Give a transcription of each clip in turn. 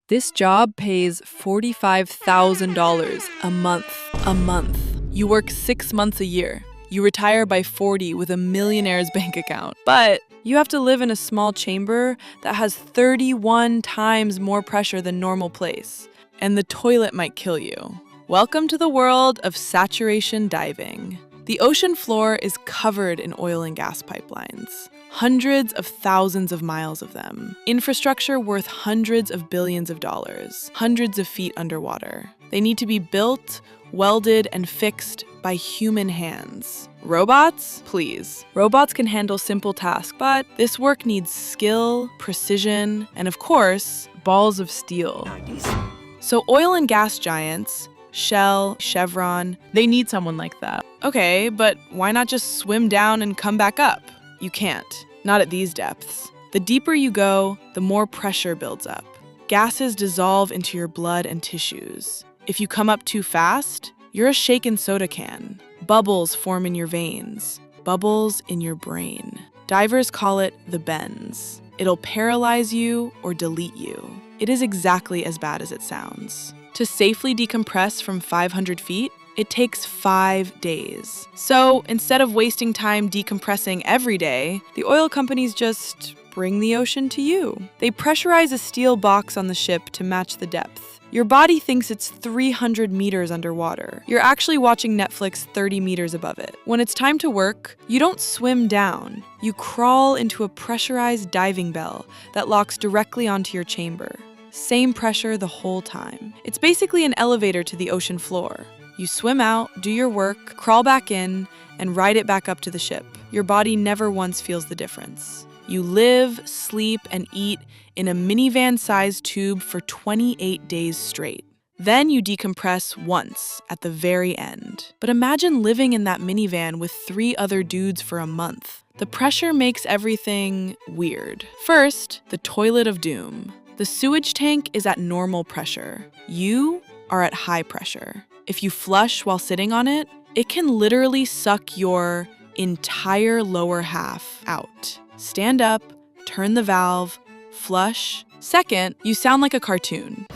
This job pays $45,000 a month. A month. You work 6 months a year. You retire by 40 with a millionaire's bank account. But you have to live in a small chamber that has 31 times more pressure than normal place. And the toilet might kill you. Welcome to the world of saturation diving. The ocean floor is covered in oil and gas pipelines. Hundreds of thousands of miles of them. Infrastructure worth hundreds of billions of dollars. Hundreds of feet underwater. They need to be built, welded, and fixed by human hands. Robots? Please. Robots can handle simple tasks, but this work needs skill, precision, and of course, balls of steel. So oil and gas giants, Shell, Chevron, they need someone like that. Okay, but why not just swim down and come back up? You can't. Not at these depths. The deeper you go, the more pressure builds up. Gases dissolve into your blood and tissues. If you come up too fast, you're a shaken soda can. Bubbles form in your veins. Bubbles in your brain. Divers call it the bends. It'll paralyze you or delete you. It is exactly as bad as it sounds. To safely decompress from 500 feet, it takes 5 days. So instead of wasting time decompressing every day, the oil companies just bring the ocean to you. They pressurize a steel box on the ship to match the depth. Your body thinks it's 300 meters underwater. You're actually watching Netflix 30 meters above it. When it's time to work, you don't swim down. You crawl into a pressurized diving bell that locks directly onto your chamber. Same pressure the whole time. It's basically an elevator to the ocean floor. You swim out, do your work, crawl back in, and ride it back up to the ship. Your body never once feels the difference. You live, sleep, and eat in a minivan-sized tube for 28 days straight. Then you decompress once at the very end. But imagine living in that minivan with 3 other dudes for a month. The pressure makes everything weird. First, the toilet of doom. The sewage tank is at normal pressure. You are at high pressure. If you flush while sitting on it, it can literally suck your entire lower half out. Stand up, turn the valve, flush. Second, you sound like a cartoon.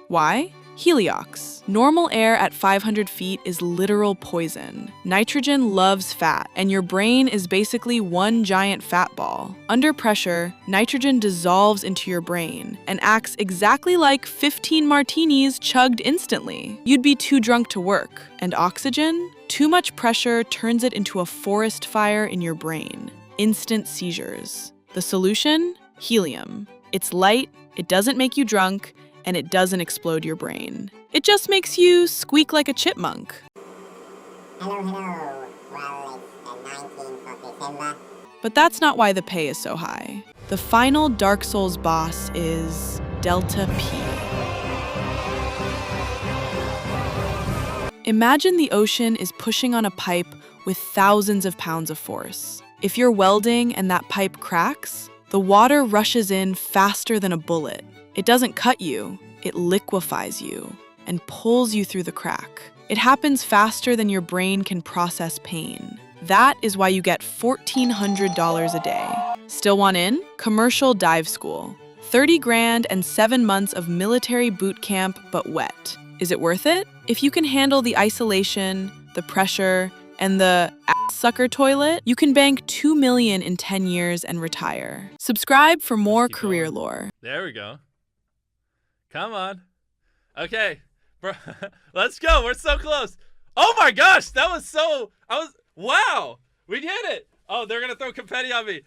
Why? Heliox. Normal air at 500 feet is literal poison. Nitrogen loves fat, and your brain is basically one giant fat ball. Under pressure, nitrogen dissolves into your brain and acts exactly like 15 martinis chugged instantly. You'd be too drunk to work. And oxygen? Too much pressure turns it into a forest fire in your brain. Instant seizures. The solution? Helium. It's light, it doesn't make you drunk, and it doesn't explode your brain. It just makes you squeak like a chipmunk. Hello. Well, it's the 19th of December. But that's not why the pay is so high. The final Dark Souls boss is Delta P. Imagine the ocean is pushing on a pipe with thousands of pounds of force. If you're welding and that pipe cracks, the water rushes in faster than a bullet. It doesn't cut you, it liquefies you and pulls you through the crack. It happens faster than your brain can process pain. That is why you get $1,400 a day. Still want in? Commercial dive school. 30 grand and 7 months of military boot camp, but wet. Is it worth it? If you can handle the isolation, the pressure, and the ass-sucker toilet, you can bank $2 million in 10 years and retire. Subscribe for more career lore. There we go. Come on. Okay. Bro, let's go. We're so close. Oh my gosh. Wow. We did it. Oh, they're going to throw confetti on me.